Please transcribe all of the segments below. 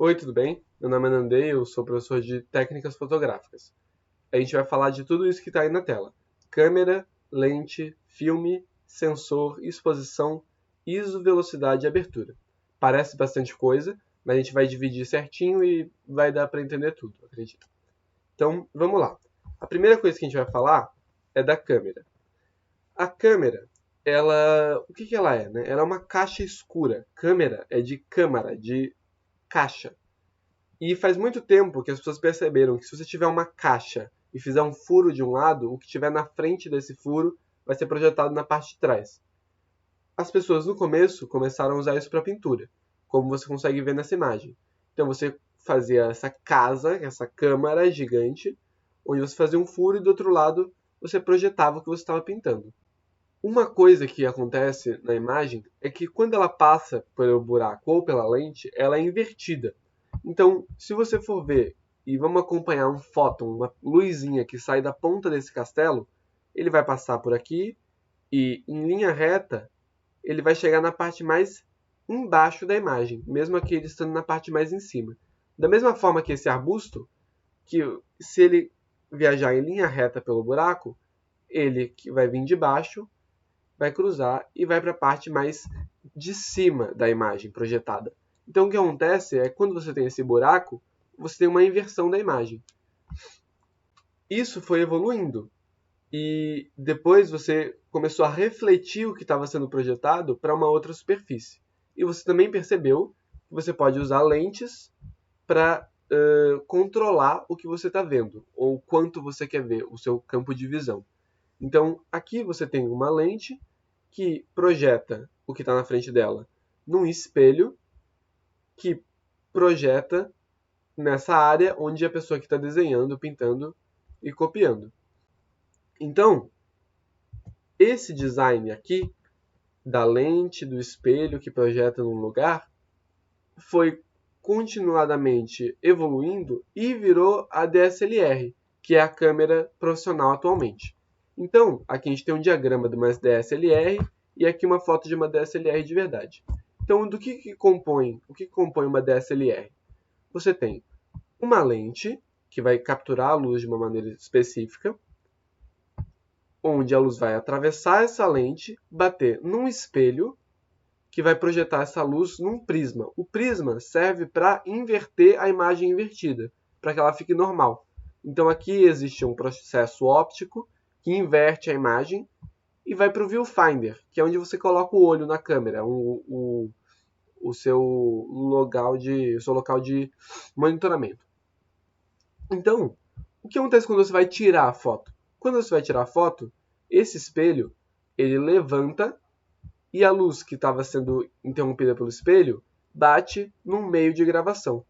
Oi, tudo bem? Meu nome é Nandei, eu sou professor de técnicas fotográficas. A gente vai falar de tudo isso que está aí na tela: câmera, lente, filme, sensor, exposição, ISO, velocidade e abertura. Parece bastante coisa, mas a gente vai dividir certinho e vai dar para entender tudo, acredito. Então, vamos lá. A primeira coisa que a gente vai falar é da câmera. A câmera, o que ela é, né? Ela é uma caixa escura. Câmera é de câmara, de caixa. E faz muito tempo que as pessoas perceberam que se você tiver uma caixa e fizer um furo de um lado, o que tiver na frente desse furo vai ser projetado na parte de trás. As pessoas no começo começaram a usar isso para pintura, como você consegue ver nessa imagem. Então você fazia essa casa, essa câmara gigante, onde você fazia um furo e do outro lado você projetava o que você estava pintando. Uma coisa que acontece na imagem é que quando ela passa pelo buraco ou pela lente, ela é invertida. Então, se você for ver e vamos acompanhar um fóton, uma luzinha que sai da ponta desse castelo, ele vai passar por aqui e em linha reta ele vai chegar na parte mais embaixo da imagem, mesmo aqui ele estando na parte mais em cima. Da mesma forma que esse arbusto, que se ele viajar em linha reta pelo buraco, ele que vai vir de baixo, vai cruzar e vai para a parte mais de cima da imagem projetada. Então o que acontece é que quando você tem esse buraco, você tem uma inversão da imagem. Isso foi evoluindo e depois você começou a refletir o que estava sendo projetado para uma outra superfície. E você também percebeu que você pode usar lentes para controlar o que você está vendo, ou quanto você quer ver, o seu campo de visão. Então, aqui você tem uma lente que projeta o que está na frente dela num espelho que projeta nessa área onde a pessoa que está desenhando, pintando e copiando. Então, esse design aqui da lente, do espelho que projeta num lugar, foi continuadamente evoluindo e virou a DSLR, que é a câmera profissional atualmente. Então, aqui a gente tem um diagrama de uma DSLR e aqui uma foto de uma DSLR de verdade. Então, o que compõe uma DSLR? Você tem uma lente que vai capturar a luz de uma maneira específica, onde a luz vai atravessar essa lente, bater num espelho que vai projetar essa luz num prisma. O prisma serve para inverter a imagem invertida, para que ela fique normal. Então aqui existe um processo óptico que inverte a imagem e vai para o viewfinder, que é onde você coloca o olho na câmera, o seu local de monitoramento. Então, o que acontece quando você vai tirar a foto? Quando você vai tirar a foto, esse espelho ele levanta e a luz que estava sendo interrompida pelo espelho bate num meio de gravação.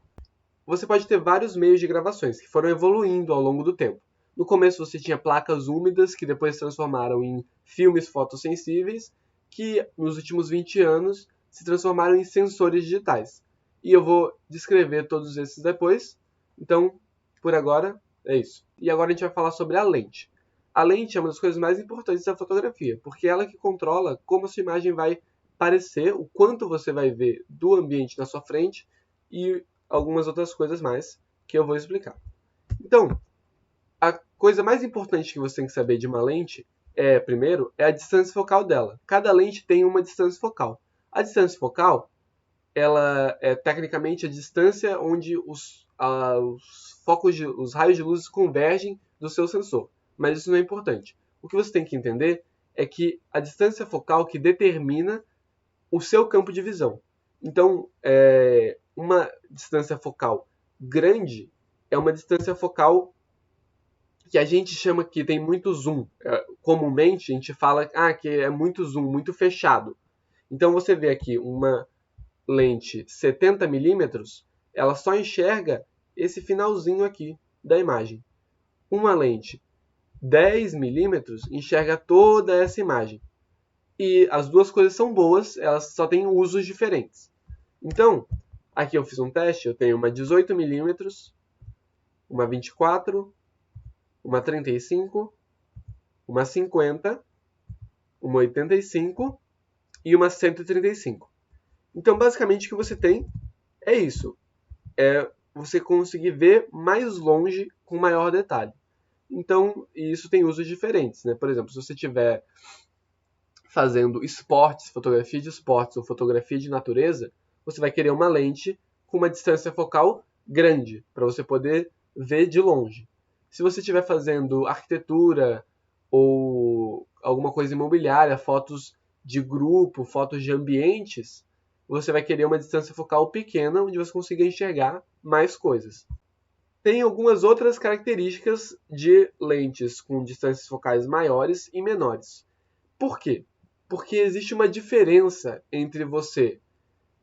Você pode ter vários meios de gravações que foram evoluindo ao longo do tempo. No começo você tinha placas úmidas que depois se transformaram em filmes fotossensíveis, que nos últimos 20 anos se transformaram em sensores digitais. E eu vou descrever todos esses depois. Então, por agora, é isso. E agora a gente vai falar sobre a lente. A lente é uma das coisas mais importantes da fotografia, porque é ela que controla como a sua imagem vai parecer, o quanto você vai ver do ambiente na sua frente e algumas outras coisas mais que eu vou explicar. Então, a coisa mais importante que você tem que saber de uma lente primeiro, é a distância focal dela. Cada lente tem uma distância focal. A distância focal, ela é tecnicamente a distância onde os raios de luz convergem do seu sensor. Mas isso não é importante. O que você tem que entender é que a distância focal que determina o seu campo de visão. Então, uma distância focal grande é uma distância focal que a gente chama que tem muito zoom. Comumente a gente fala que é muito zoom, muito fechado. Então você vê aqui uma lente 70mm, ela só enxerga esse finalzinho aqui da imagem. Uma lente 10mm enxerga toda essa imagem. E as duas coisas são boas, elas só têm usos diferentes. Então, aqui eu fiz um teste, eu tenho uma 18mm, uma 24, uma 35, uma 50, uma 85 e uma 135. Então, basicamente, o que você tem é isso. é você conseguir ver mais longe com maior detalhe. Então, isso tem usos diferentes, né? Por exemplo, se você estiver fazendo esportes, fotografia de esportes ou fotografia de natureza, você vai querer uma lente com uma distância focal grande, para você poder ver de longe. Se você estiver fazendo arquitetura ou alguma coisa imobiliária, fotos de grupo, fotos de ambientes, você vai querer uma distância focal pequena, onde você consiga enxergar mais coisas. Tem algumas outras características de lentes com distâncias focais maiores e menores. Por quê? Porque existe uma diferença entre você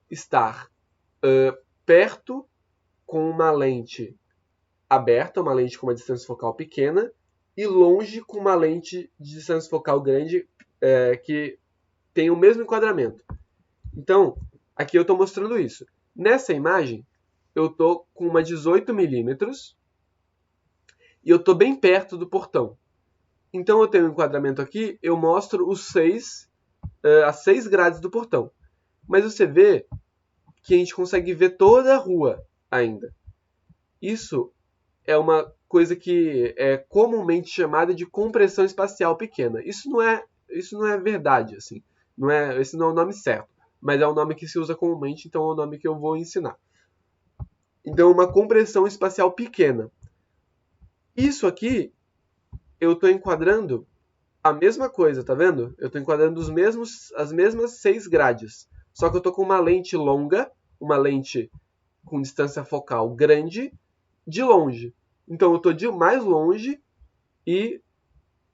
estar perto com uma lente aberta, uma lente com uma distância focal pequena, e longe com uma lente de distância focal grande que tem o mesmo enquadramento. Então, aqui eu estou mostrando isso. Nessa imagem, eu estou com uma 18 milímetros e eu estou bem perto do portão. Então, eu tenho um enquadramento aqui, eu mostro as 6 grades do portão. Mas você vê que a gente consegue ver toda a rua ainda. Isso é uma coisa que é comumente chamada de compressão espacial pequena. Isso não é verdade, assim. Esse não é o nome certo, mas é o nome que se usa comumente, então é o nome que eu vou ensinar. Então, uma compressão espacial pequena. Isso aqui, eu estou enquadrando a mesma coisa, tá vendo? Eu estou enquadrando as mesmas 6 grades. Só que eu estou com uma lente longa, uma lente com distância focal grande, de longe. Então eu estou de mais longe e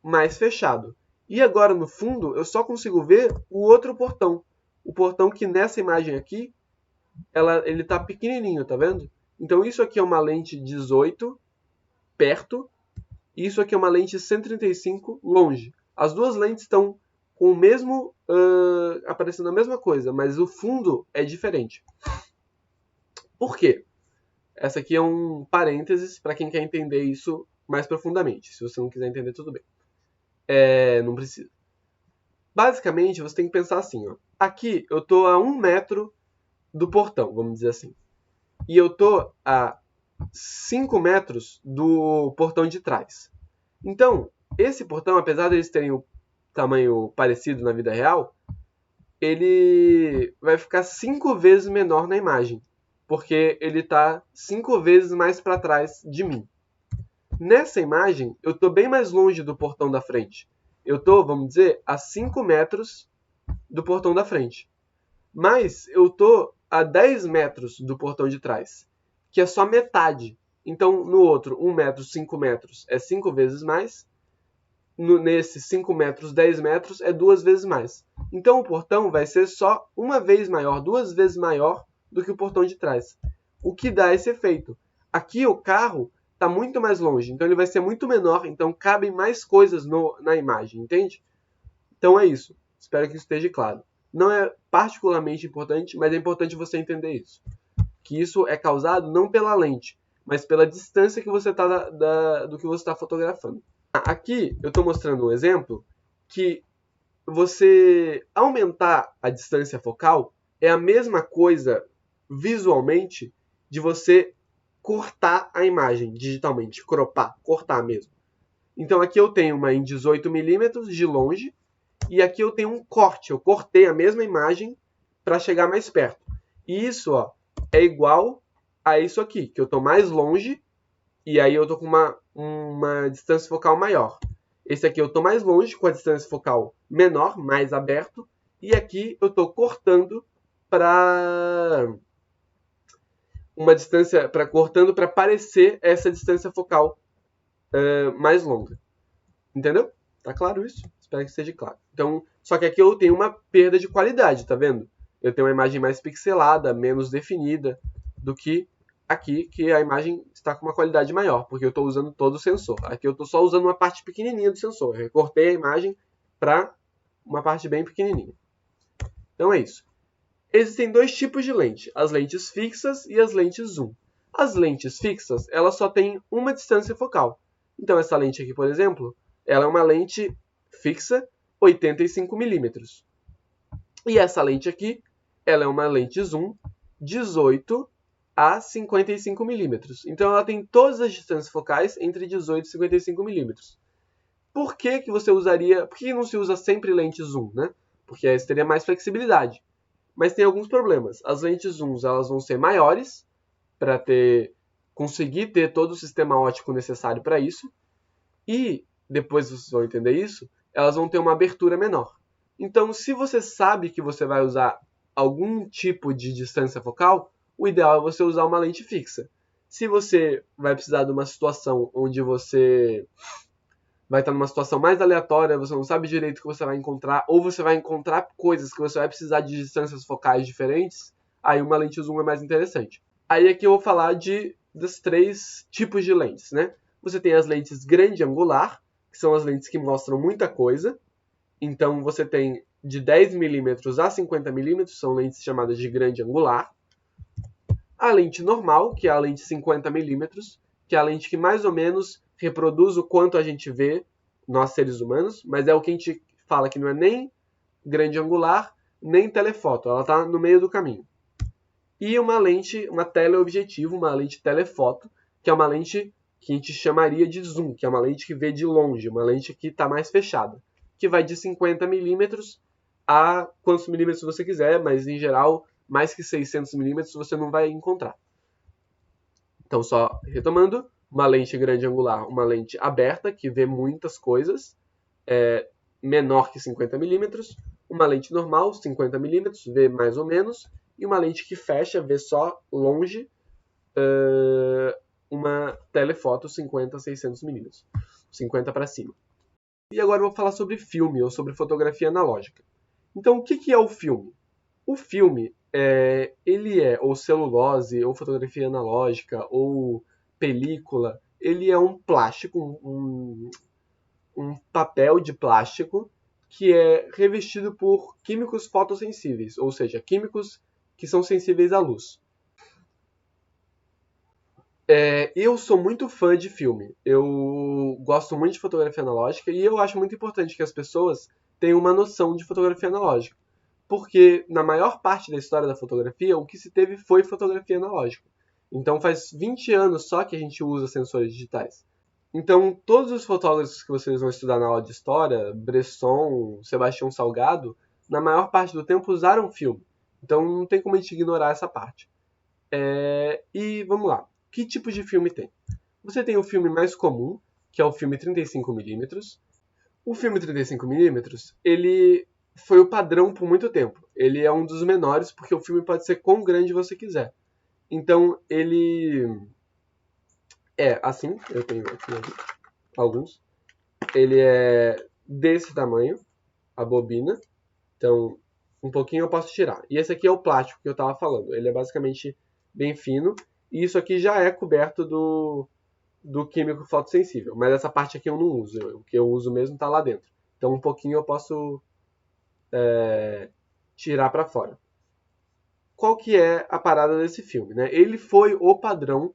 mais fechado. E agora no fundo eu só consigo ver o outro portão. O portão que nessa imagem aqui, ele está pequenininho, tá vendo? Então isso aqui é uma lente 18 perto, e isso aqui é uma lente 135 longe. As duas lentes estão com o mesmo aparecendo a mesma coisa, mas o fundo é diferente. Por quê? Essa aqui é um parênteses para quem quer entender isso mais profundamente. Se você não quiser entender, tudo bem. Não precisa. Basicamente, você tem que pensar assim. Ó. Aqui eu estou a 1 metro do portão, vamos dizer assim. E eu estou a 5 metros do portão de trás. Então, esse portão, apesar de eles terem o tamanho parecido na vida real, ele vai ficar 5 vezes menor na imagem, porque ele está 5 vezes mais para trás de mim. Nessa imagem, eu estou bem mais longe do portão da frente. Eu estou, vamos dizer, a 5 metros do portão da frente. Mas eu estou a 10 metros do portão de trás, que é só metade. Então, no outro, 1 metro, 5 metros é 5 vezes mais. Nesse 5 metros, 10 metros é 2 vezes mais. Então, o portão vai ser só uma vez maior, 2 vezes maior do que o portão de trás. O que dá esse efeito. Aqui o carro está muito mais longe, então ele vai ser muito menor, então cabem mais coisas na imagem, entende? Então é isso. Espero que isso esteja claro. Não é particularmente importante, mas é importante você entender isso. Que isso é causado não pela lente, mas pela distância que você está do que você está fotografando. Aqui eu estou mostrando um exemplo que você aumentar a distância focal é a mesma coisa visualmente de você cortar a imagem digitalmente, cropar, cortar mesmo. Então aqui eu tenho uma em 18 milímetros de longe e aqui eu tenho um corte, eu cortei a mesma imagem para chegar mais perto. E isso é igual a isso aqui, que eu estou mais longe e aí eu estou com uma distância focal maior. Esse aqui eu estou mais longe, com a distância focal menor, mais aberto. E aqui eu estou cortando para cortando para parecer essa distância focal mais longa. Entendeu? Tá claro isso? Espero que esteja claro. Então, só que aqui eu tenho uma perda de qualidade, tá vendo? Eu tenho uma imagem mais pixelada, menos definida do que aqui, que a imagem está com uma qualidade maior, porque eu estou usando todo o sensor. Aqui eu estou só usando uma parte pequenininha do sensor. Eu recortei a imagem para uma parte bem pequenininha. Então é isso. Existem dois tipos de lente, as lentes fixas e as lentes zoom. As lentes fixas, elas só têm uma distância focal. Então essa lente aqui, por exemplo, ela é uma lente fixa 85 milímetros. E essa lente aqui, ela é uma lente zoom 18 a 55 milímetros. Então ela tem todas as distâncias focais entre 18 e 55 milímetros. Por que você usaria... Por que não se usa sempre lente zoom, né? Porque aí você teria mais flexibilidade. Mas tem alguns problemas. As lentes zooms elas vão ser maiores para conseguir ter todo o sistema óptico necessário para isso. E, depois vocês vão entender isso, elas vão ter uma abertura menor. Então, se você sabe que você vai usar algum tipo de distância focal, o ideal é você usar uma lente fixa. Se você vai precisar de uma situação onde você vai estar numa situação mais aleatória, você não sabe direito o que você vai encontrar, ou você vai encontrar coisas que você vai precisar de distâncias focais diferentes, aí uma lente zoom é mais interessante. Aí aqui eu vou falar dos 3 tipos de lentes, né? Você tem as lentes grande angular, que são as lentes que mostram muita coisa. Então você tem de 10 milímetros a 50 milímetros, são lentes chamadas de grande angular. A lente normal, que é a lente 50 milímetros, que é a lente que mais ou menos reproduz o quanto a gente vê, nós seres humanos, mas é o que a gente fala que não é nem grande angular, nem telefoto, ela está no meio do caminho. E uma lente, uma teleobjetivo, uma lente telefoto, que é uma lente que a gente chamaria de zoom, que é uma lente que vê de longe, uma lente que está mais fechada, que vai de 50 milímetros a quantos milímetros você quiser, mas em geral, mais que 600 milímetros você não vai encontrar. Então, só retomando, uma lente grande angular, uma lente aberta, que vê muitas coisas, menor que 50 milímetros, uma lente normal, 50 milímetros, vê mais ou menos, e uma lente que fecha, vê só longe, uma telefoto 50 a 600 milímetros, 50 para cima. E agora eu vou falar sobre filme, ou sobre fotografia analógica. Então, o que é o filme? O filme, ele ou celulose, ou fotografia analógica, ou película, ele é um plástico, um papel de plástico que é revestido por químicos fotossensíveis, ou seja, químicos que são sensíveis à luz. Eu sou muito fã de filme. Eu gosto muito de fotografia analógica e eu acho muito importante que as pessoas tenham uma noção de fotografia analógica. Porque na maior parte da história da fotografia, o que se teve foi fotografia analógica. Então faz 20 anos só que a gente usa sensores digitais. Então todos os fotógrafos que vocês vão estudar na aula de história, Bresson, Sebastião Salgado, na maior parte do tempo usaram filme. Então não tem como a gente ignorar essa parte. E vamos lá. Que tipo de filme tem? Você tem o filme mais comum, que é o filme 35mm. O filme 35mm, ele foi o padrão por muito tempo. Ele é um dos menores, porque o filme pode ser quão grande você quiser. Então, ele é assim, eu tenho aqui alguns. Ele é desse tamanho, a bobina. Então, um pouquinho eu posso tirar. E esse aqui é o plástico que eu estava falando. Ele é basicamente bem fino. E isso aqui já é coberto do químico fotossensível. Mas essa parte aqui eu não uso. O que eu uso mesmo está lá dentro. Então um pouquinho eu posso tirar para fora. Qual que é a parada desse filme, né? Ele foi o padrão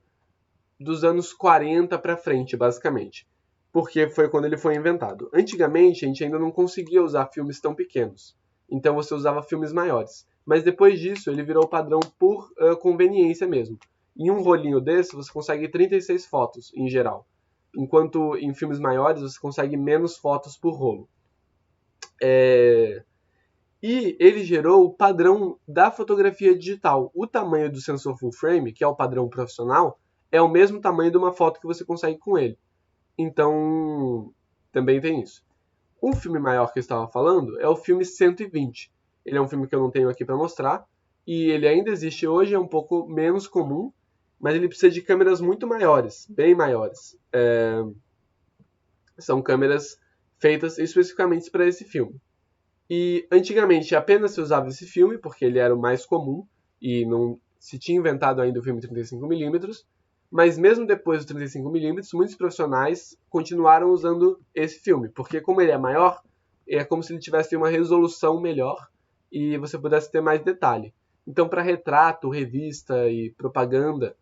dos anos 40 para frente, basicamente. Porque foi quando ele foi inventado. Antigamente a gente ainda não conseguia usar filmes tão pequenos. Então você usava filmes maiores. Mas depois disso ele virou o padrão por conveniência mesmo. Em um rolinho desse, você consegue 36 fotos, em geral. Enquanto em filmes maiores, você consegue menos fotos por rolo. E ele gerou o padrão da fotografia digital. O tamanho do sensor full frame, que é o padrão profissional, é o mesmo tamanho de uma foto que você consegue com ele. Então, também tem isso. O filme maior que eu estava falando é o filme 120. Ele é um filme que eu não tenho aqui para mostrar. E ele ainda existe hoje, é um pouco menos comum, mas ele precisa de câmeras muito maiores, bem maiores. São câmeras feitas especificamente para esse filme. E antigamente apenas se usava esse filme, porque ele era o mais comum, e não se tinha inventado ainda o filme 35mm, mas mesmo depois do 35mm, muitos profissionais continuaram usando esse filme, porque como ele é maior, é como se ele tivesse uma resolução melhor e você pudesse ter mais detalhe. Então, para retrato, revista e propaganda,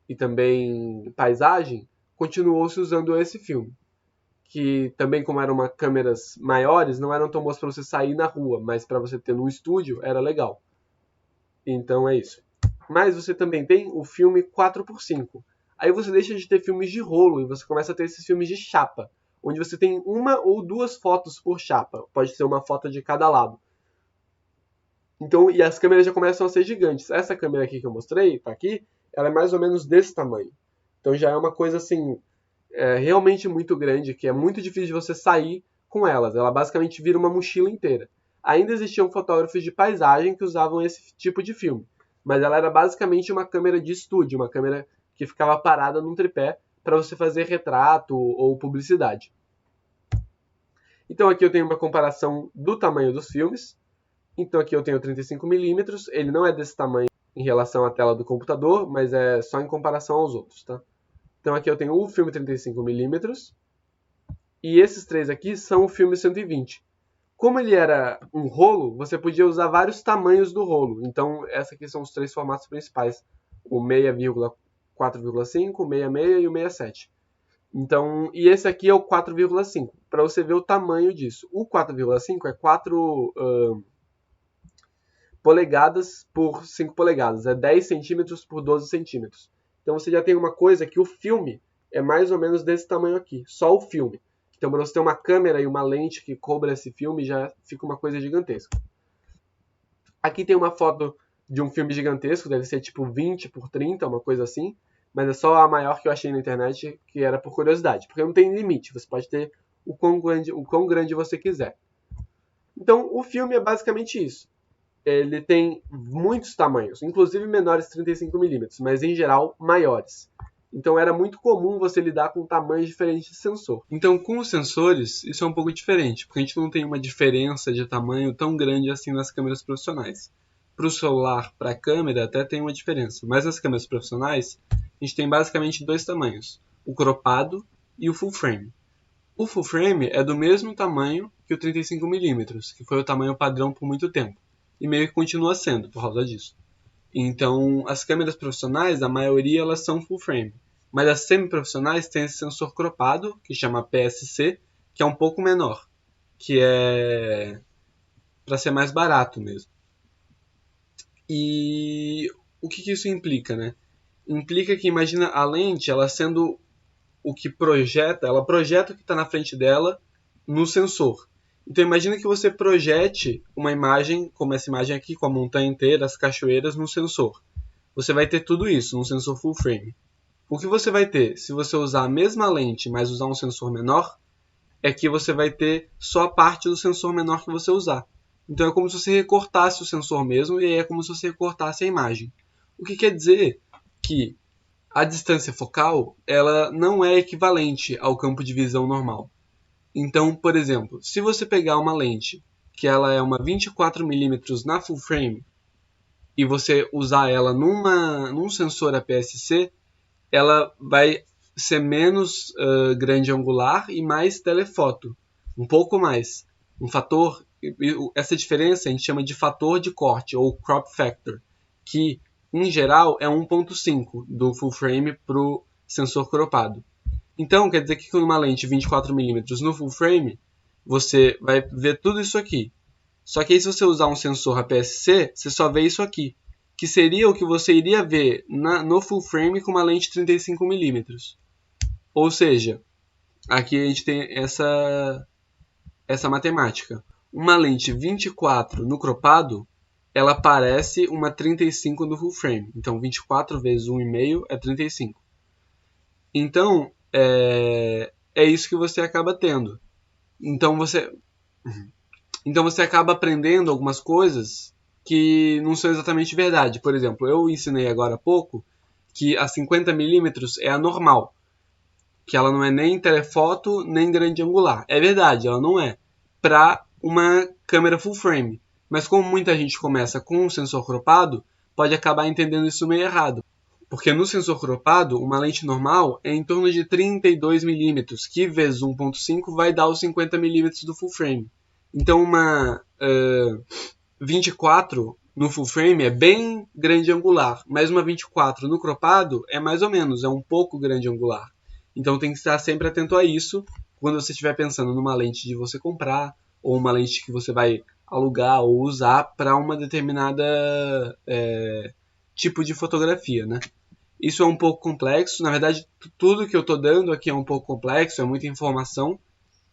e também paisagem, continuou-se usando esse filme. Que também, como eram câmeras maiores, não eram tão boas para você sair na rua, mas para você ter num estúdio era legal. Então é isso. Mas você também tem o filme 4x5. Aí você deixa de ter filmes de rolo e você começa a ter esses filmes de chapa, onde você tem uma ou duas fotos por chapa. Pode ser uma foto de cada lado. Então, e as câmeras já começam a ser gigantes. Essa câmera aqui que eu mostrei, tá aqui, ela é mais ou menos desse tamanho. Então já é uma coisa assim, realmente muito grande, que é muito difícil de você sair com elas. Ela basicamente vira uma mochila inteira. Ainda existiam fotógrafos de paisagem que usavam esse tipo de filme, mas ela era basicamente uma câmera de estúdio, uma câmera que ficava parada num tripé para você fazer retrato ou publicidade. Então aqui eu tenho uma comparação do tamanho dos filmes. Então aqui eu tenho 35mm, ele não é desse tamanho em relação à tela do computador, mas é só em comparação aos outros, tá? Então aqui eu tenho o filme 35mm, e esses três aqui são o filme 120. Como ele era um rolo, você podia usar vários tamanhos do rolo. Então, esses aqui são os três formatos principais. O 6,4,5, o 66 e o 67. Então, e esse aqui é o 4,5, para você ver o tamanho disso. O 4,5 é 4 polegadas por 5 polegadas. É 10 centímetros por 12 centímetros. Então, você já tem uma coisa que o filme é mais ou menos desse tamanho aqui. Só o filme. Então, para você ter uma câmera e uma lente que cobra esse filme, já fica uma coisa gigantesca. Aqui tem uma foto de um filme gigantesco, deve ser tipo 20 por 30, uma coisa assim. Mas é só a maior que eu achei na internet, que era por curiosidade. Porque não tem limite, você pode ter o quão grande você quiser. Então, o filme é basicamente isso. Ele tem muitos tamanhos, inclusive menores 35mm, mas em geral maiores. Então era muito comum você lidar com tamanhos diferentes de sensor. Então com os sensores isso é um pouco diferente, porque a gente não tem uma diferença de tamanho tão grande assim nas câmeras profissionais. Para o celular, para a câmera até tem uma diferença, mas nas câmeras profissionais a gente tem basicamente dois tamanhos, o cropado e o full frame. O full frame é do mesmo tamanho que o 35mm, que foi o tamanho padrão por muito tempo, e meio que continua sendo por causa disso. Então, as câmeras profissionais, a maioria, elas são full frame. Mas as semi-profissionais têm esse sensor cropado, que chama PSC, que é um pouco menor, que é para ser mais barato mesmo. E o que isso implica, né? Implica que, imagina a lente, ela sendo o que projeta, ela projeta o que está na frente dela no sensor. Então imagina que você projete uma imagem, como essa imagem aqui, com a montanha inteira, as cachoeiras, no sensor. Você vai ter tudo isso num sensor full frame. O que você vai ter, se você usar a mesma lente, mas usar um sensor menor, é que você vai ter só a parte do sensor menor que você usar. Então é como se você recortasse o sensor mesmo, e aí é como se você recortasse a imagem. O que quer dizer que a distância focal ela não é equivalente ao campo de visão normal. Então, por exemplo, se você pegar uma lente que ela é uma 24mm na full frame e você usar ela num sensor APS-C, ela vai ser menos grande angular e mais telefoto, um pouco mais. Um fator, essa diferença a gente chama de fator de corte ou crop factor, que em geral é 1.5 do full frame para o sensor cropado. Então, quer dizer que com uma lente 24mm no full frame, você vai ver tudo isso aqui. Só que aí se você usar um sensor APS-C, você só vê isso aqui, que seria o que você iria ver no full frame com uma lente 35mm. Ou seja, aqui a gente tem essa matemática. Uma lente 24 no cropado, ela parece uma 35 no full frame. Então 24 vezes 1,5 é 35. Então, é isso que você acaba tendo. Então você acaba aprendendo algumas coisas que não são exatamente verdade. Por exemplo, eu ensinei agora há pouco que a 50mm é a normal, que ela não é nem telefoto nem grande angular. É verdade, ela não é para uma câmera full frame. Mas como muita gente começa com um sensor cropado, pode acabar entendendo isso meio errado. Porque no sensor cropado, uma lente normal é em torno de 32mm, que vezes 1.5 vai dar os 50mm do full frame. Então uma 24 no full frame é bem grande angular, mas uma 24 no cropado é mais ou menos, é um pouco grande angular. Então tem que estar sempre atento a isso quando você estiver pensando numa lente de você comprar, ou uma lente que você vai alugar ou usar para uma determinada tipo de fotografia, né? Isso é um pouco complexo, na verdade tudo que eu tô dando aqui é um pouco complexo, é muita informação,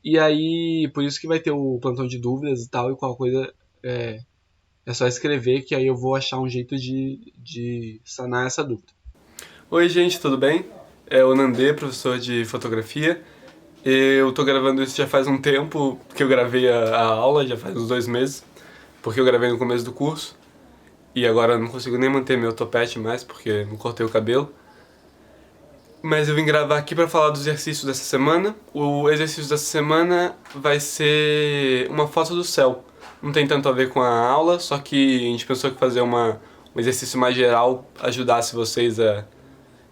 e aí por isso que vai ter o plantão de dúvidas e tal, e qualquer coisa é só escrever que aí eu vou achar um jeito de sanar essa dúvida. Oi gente, tudo bem? É o Nandê, professor de fotografia. Eu tô gravando isso já faz um tempo que eu gravei a aula, já faz uns 2 meses, porque eu gravei no começo do curso. E agora eu não consigo nem manter meu topete mais, porque não cortei o cabelo. Mas eu vim gravar aqui para falar dos exercícios dessa semana. O exercício dessa semana vai ser uma foto do céu. Não tem tanto a ver com a aula, só que a gente pensou que fazer um exercício mais geral ajudasse vocês a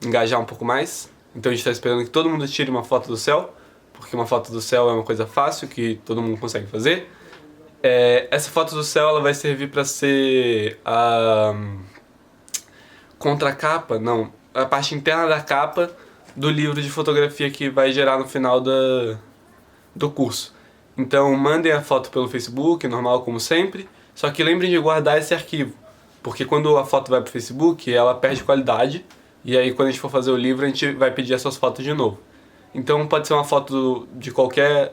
engajar um pouco mais. Então a gente está esperando que todo mundo tire uma foto do céu, porque uma foto do céu é uma coisa fácil que todo mundo consegue fazer. Essa foto do céu ela vai servir para ser a contracapa, não, a parte interna da capa do livro de fotografia que vai gerar no final do curso. Então mandem a foto pelo Facebook, normal como sempre, só que lembrem de guardar esse arquivo, porque quando a foto vai pro Facebook, ela perde qualidade, e aí quando a gente for fazer o livro, a gente vai pedir essas fotos de novo. Então pode ser uma foto de qualquer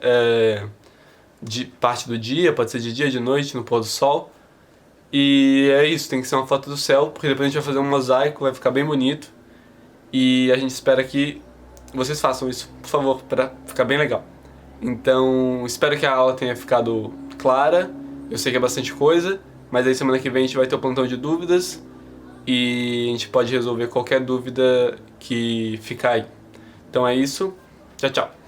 de parte do dia, pode ser de dia, de noite, no pôr do sol. E é isso, tem que ser uma foto do céu, porque depois a gente vai fazer um mosaico, vai ficar bem bonito. E a gente espera que vocês façam isso, por favor, para ficar bem legal. Então, espero que a aula tenha ficado clara. Eu sei que é bastante coisa, mas aí semana que vem a gente vai ter o plantão de dúvidas e a gente pode resolver qualquer dúvida que ficar aí. Então é isso. Tchau, tchau.